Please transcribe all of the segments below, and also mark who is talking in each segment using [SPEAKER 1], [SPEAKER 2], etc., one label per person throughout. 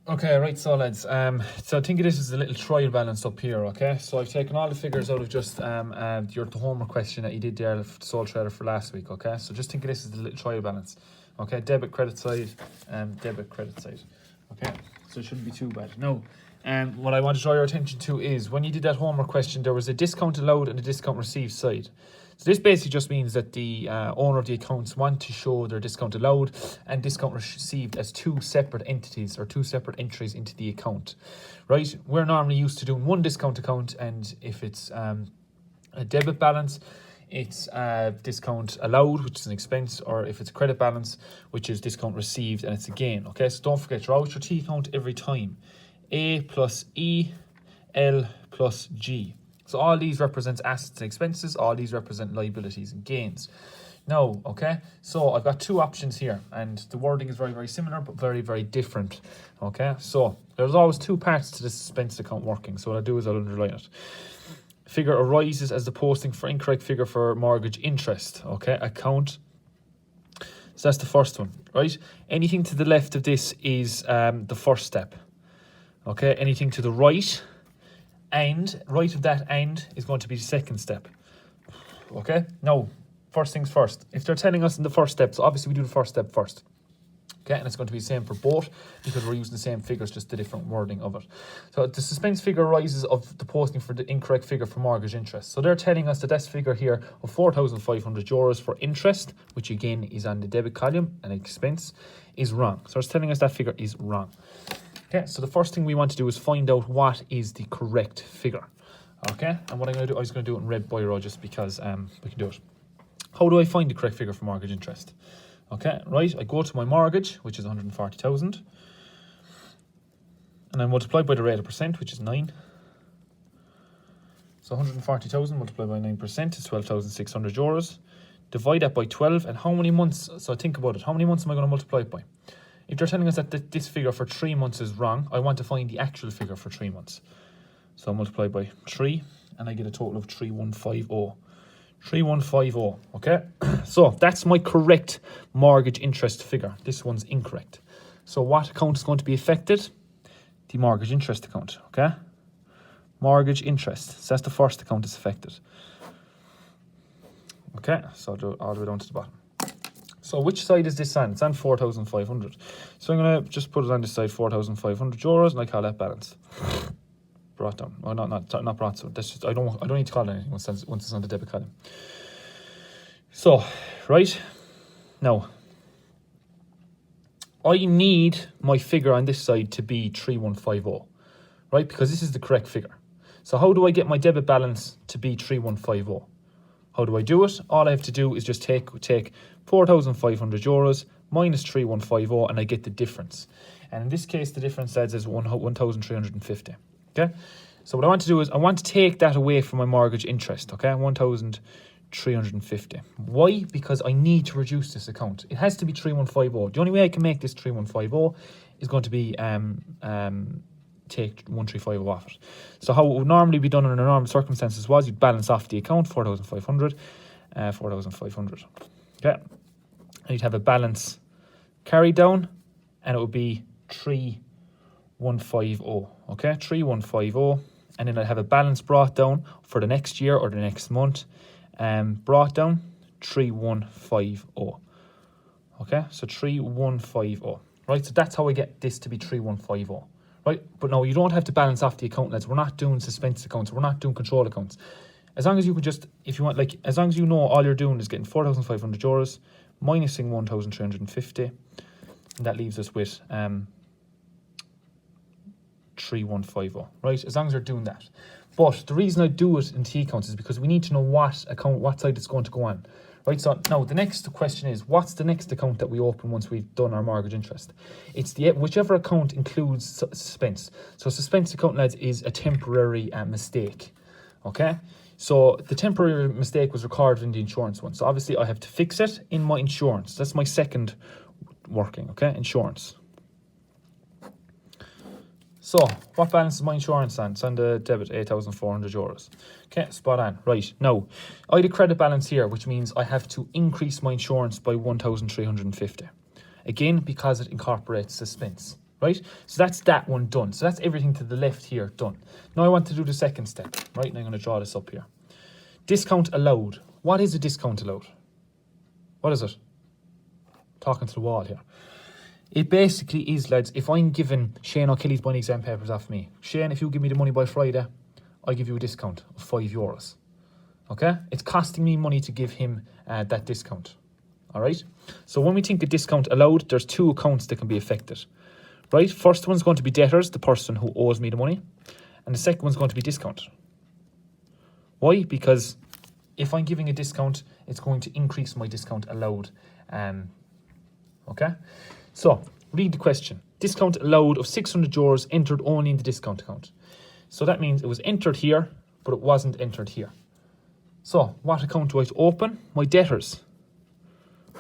[SPEAKER 1] Okay, right, so lads, so think of this as a little trial balance up here, okay? So I've taken all the figures out of just the homework question that you did there, the sole trader for last week, okay? So just think of this as a little trial balance, okay? Debit, credit side, debit, credit side, okay? So it shouldn't be too bad. Now, what I want to draw your attention to is when you did that homework question, there was a discount allowed and a discount received side. So this basically just means that the owner of the accounts want to show their discount allowed and discount received as two separate entities or two separate entries into the account, right? We're normally used to doing one discount account, and if it's a debit balance, it's discount allowed, which is an expense, or if it's a credit balance, which is discount received and it's a gain, okay? So don't forget, draw out your T account every time. A plus E, L plus G. So all these represent assets and expenses, all these represent liabilities and gains. Now, okay, so I've got two options here, and the wording is very, very similar, but very, very different, okay? So there's always two parts to the suspense account working, so what I'll do is I'll underline it. Figure arises as the posting for incorrect figure for mortgage interest, okay, account. So that's the first one, right? Anything to the left of this is the first step, okay? Anything to the right, and right of that end is going to be the second step, okay? Now, first things first. If they're telling us in the first step, so obviously we do the first step first, okay? And it's going to be the same for both because we're using the same figures, just the different wording of it. So the suspense figure arises of the posting for the incorrect figure for mortgage interest. So they're telling us that this figure here of €4,500 for interest, which again is on the debit column and expense, is wrong. So it's telling us that figure is wrong. Okay, so the first thing we want to do is find out what is the correct figure. Okay, and what I'm going to do, I was going to do it in red biro just because we can do it. How do I find the correct figure for mortgage interest? Okay, right, I go to my mortgage, which is 140,000, and I multiply by the rate of percent, which is 9. So 140,000 multiplied by 9% is €12,600. Divide that by 12, and how many months? So think about it. How many months am I going to multiply it by? If they're telling us that this figure for 3 months is wrong, I want to find the actual figure for 3 months. So I multiply by 3, and I get a total of 3150. 3150, okay? So that's my correct mortgage interest figure. This one's incorrect. So what account is going to be affected? The mortgage interest account, okay? Mortgage interest. So that's the first account that's affected. Okay, so I'll do it all the way down to the bottom. So which side is this on? It's on 4,500. So I'm going to just put it on this side, €4,500, and I call that balance. Brought down. Well, not brought down. That's just, I don't need to call it anything once it's on the debit column. So, right, now, I need my figure on this side to be 3150, right? Because this is the correct figure. So how do I get my debit balance to be 3150? How do I do it? All I have to do is just take €4,500 minus 3150, and I get the difference. And in this case, the difference adds as 1,350. Okay? So what I want to do is I want to take that away from my mortgage interest. Okay? 1,350. Why? Because I need to reduce this account. It has to be 3150. The only way I can make this 3150 is going to be take 1,350 off it. So how it would normally be done under normal circumstances was you'd balance off the account 4,500, 4,500. Okay, and you'd have a balance carried down, and it would be 3,150. Okay, 3,150, and then I'd have a balance brought down for the next year or the next month, brought down 3,150. Okay, so 3,150. Right, so that's how I get this to be 3,150. Right, but no, you don't have to balance off the account, lads. We're not doing suspense accounts. We're not doing control accounts. As long as you can just, if you want, like, as long as you know all you're doing is getting €4,500 minusing 1,350, and that leaves us with 3,150. Right, as long as you're doing that. But the reason I do it in T accounts is because we need to know what account, what side it's going to go on. Right, so now the next question is, what's the next account that we open once we've done our mortgage interest? It's the whichever account includes suspense. So suspense account, lads, is a temporary mistake. Okay, so the temporary mistake was recorded in the insurance one. So obviously I have to fix it in my insurance. That's my second working, okay, insurance. So, what balance is my insurance on? It's on the debit, €8,400. Okay, spot on. Right, now, I had a credit balance here, which means I have to increase my insurance by 1,350. Again, because it incorporates suspense. right? So that's that one done. So that's everything to the left here done. Now I want to do the second step, right? And I'm going to draw this up here. Discount allowed. What is a discount allowed? What is it? Talking to the wall here. It basically is, lads, if I'm giving Shane O'Kelly's buying exam papers off me, Shane, if you give me the money by Friday, I give you a discount of €5. Okay? It's costing me money to give him that discount. All right? So when we think of discount allowed, there's two accounts that can be affected. Right? First one's going to be debtors, the person who owes me the money. And the second one's going to be discount. Why? Because if I'm giving a discount, it's going to increase my discount allowed. Okay? So, read the question. Discount allowed of €600 entered only in the discount account. So that means it was entered here, but it wasn't entered here. So, what account do I open? My debtors.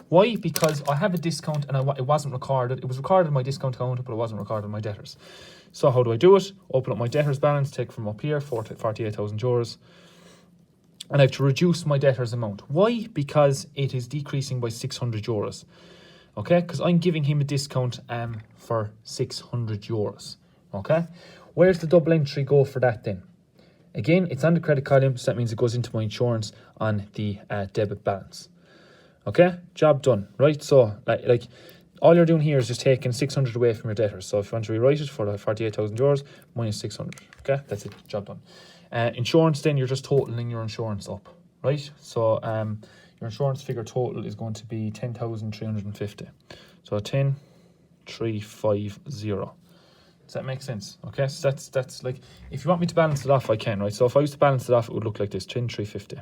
[SPEAKER 1] Why? Because I have a discount and it wasn't recorded. It was recorded in my discount account, but it wasn't recorded in my debtors. So how do I do it? Open up my debtors balance, take from up here, €48,000. And I have to reduce my debtors amount. Why? Because it is decreasing by €600. Okay? Because I'm giving him a discount for €600. Okay? Where's the double entry go for that then? Again, it's on the credit column, so that means it goes into my insurance on the debit balance. Okay, job done, right? So, like all you're doing here is just taking 600 away from your debtors. So if you want to rewrite it for the €48,000 minus 600, okay, that's it, job done. Insurance, then you're just totaling your insurance up, right? So your insurance figure total is going to be 10,350. So 10,350. Does that make sense? Okay, so that's like, if you want me to balance it off, I can, right? So if I was to balance it off, it would look like this, 10,350.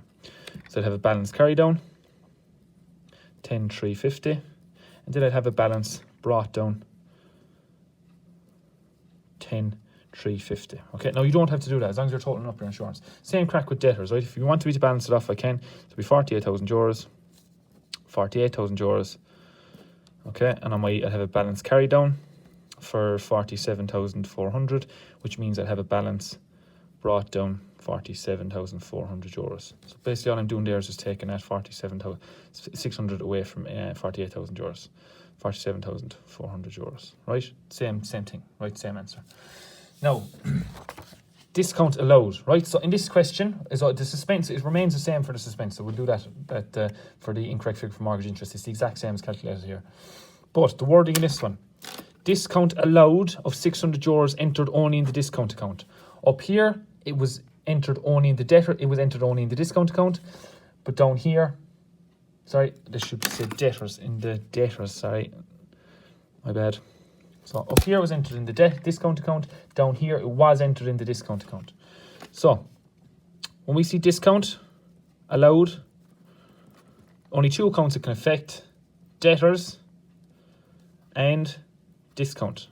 [SPEAKER 1] So I'd have a balance carry down, 10,350, and then I'd have a balance brought down, 10,350. Okay, now you don't have to do that as long as you're totaling up your insurance. Same crack with debtors, right? If you want me to balance it off, I can. So it'll be €48,000, €48,000. Okay, and I'd have a balance carry down for 47,400, which means I'd have a balance brought down €47,400. So basically all I'm doing there is just taking that 47,600 away from €48,000. €47,400, right? Same thing, right? Same answer. Now, discount allowed, right? So in this question, the suspense, it remains the same for the suspense. So we'll do that for the incorrect figure for mortgage interest. It's the exact same as calculated here. But the wording in this one, discount allowed of €600 entered only in the discount account. Up here, it was entered only in the debtor. It was entered only in the discount account. But down here, sorry, this should say debtors in the debtors. Sorry, my bad. So up here it was entered in the discount account. Down here it was entered in the discount account. So when we see discount allowed, only two accounts it can affect: debtors and discount.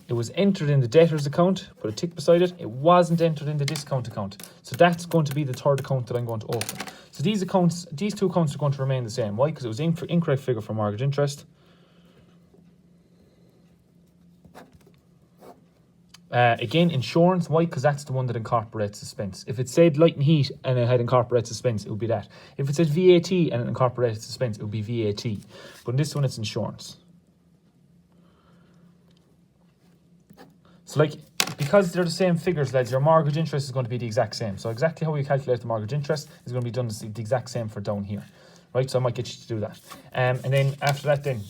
[SPEAKER 1] It was entered in the debtors account, put a tick beside it. It wasn't entered in the discount account. So that's going to be the third account that I'm going to open. So these two accounts are going to remain the same. Why? Because it was incorrect figure for mortgage interest. Again, insurance. Why? Because that's the one that incorporates suspense. If it said light and heat and it had incorporated suspense, it would be that. If it said VAT and it incorporated suspense, it would be VAT. But in this one, it's insurance. So like, because they're the same figures, lads, your mortgage interest is going to be the exact same. So exactly how you calculate the mortgage interest is going to be done the exact same for down here. Right? So I might get you to do that. And then after that then,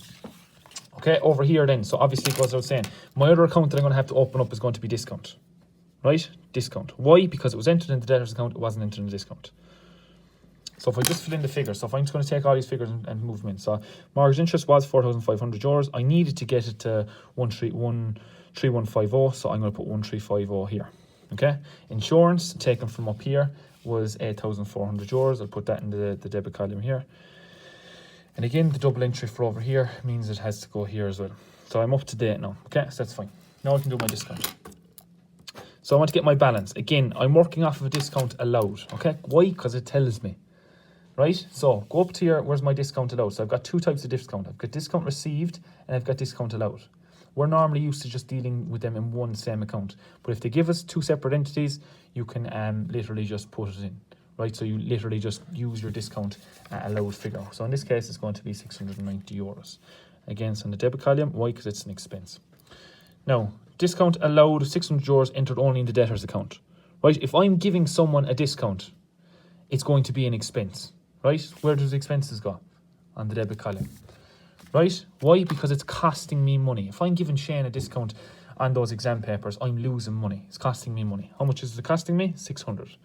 [SPEAKER 1] okay, over here then, so obviously it goes without saying, my other account that I'm going to have to open up is going to be discount. Right? Discount. Why? Because it was entered in the debtors account, it wasn't entered in the discount. So if I just fill in the figures, so if I'm just going to take all these figures and move them in. So mortgage interest was €4,500. I needed to get it to 3150, so I'm going to put 1350 here. Okay, insurance taken from up here was €8,400. I'll put that in the debit column here. And again, the double entry for over here means it has to go here as well. So I'm up to date now. Okay, so that's fine. Now I can do my discount. So I want to get my balance. Again, I'm working off of a discount allowed. Okay, why? Because it tells me. Right, so go up to here, where's my discount allowed? So I've got two types of discount. I've got discount received and I've got discount allowed. We're normally used to just dealing with them in one same account. But if they give us two separate entities, you can literally just put it in. Right, so you literally just use your discount allowed figure. So in this case, it's going to be €690. Again, it's on the debit column. Why? Because it's an expense. Now, discount allowed, €600 entered only in the debtor's account. Right? If I'm giving someone a discount, it's going to be an expense. Right? Where does expenses go? On the debit column. Right? Why? Because it's costing me money. If I'm giving Shane a discount on those exam papers, I'm losing money. It's costing me money. How much is it costing me? 600.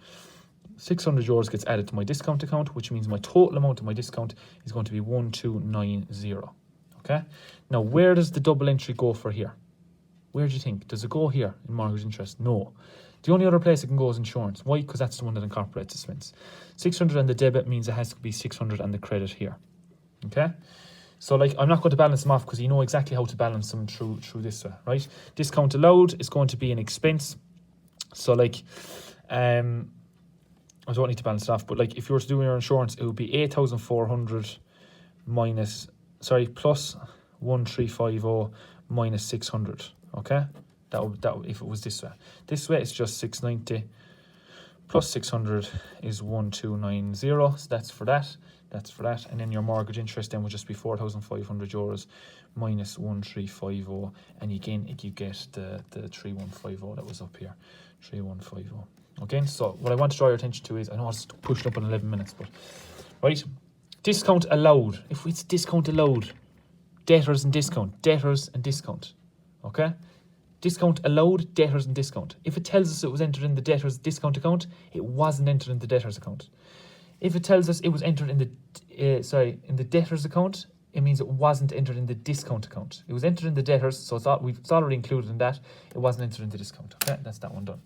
[SPEAKER 1] €600 gets added to my discount account, which means my total amount of my discount is going to be 1290. Okay? Now, where does the double entry go for here? Where do you think? Does it go here in mortgage interest? No. The only other place it can go is insurance. Why? Because that's the one that incorporates suspense. 600 on the debit means it has to be 600 on the credit here. Okay? So, like, I'm not going to balance them off because you know exactly how to balance them through this way, right? Discount allowed is going to be an expense. So, like, I don't need to balance it off, but, like, if you were to do your insurance, it would be 8,400 plus 1350 minus 600, okay? That would if it was this way. This way, it's just 690 plus 600 is 1290. So that's for that. That's for that. And then your mortgage interest then would just be €4,500 minus 1350. And again, you get the 3150 that was up here. 3150. Okay, so what I want to draw your attention to is, I know it's pushed up in 11 minutes, but right, discount allowed. If it's discount allowed, debtors and discount, okay? Discount allowed, debtors and discount. If it tells us it was entered in the debtor's discount account, it wasn't entered in the debtor's account. If it tells us it was entered in the debtor's account, it means it wasn't entered in the discount account. It was entered in the debtors, so it's already included in that. It wasn't entered in the discount. Okay, that's that one done.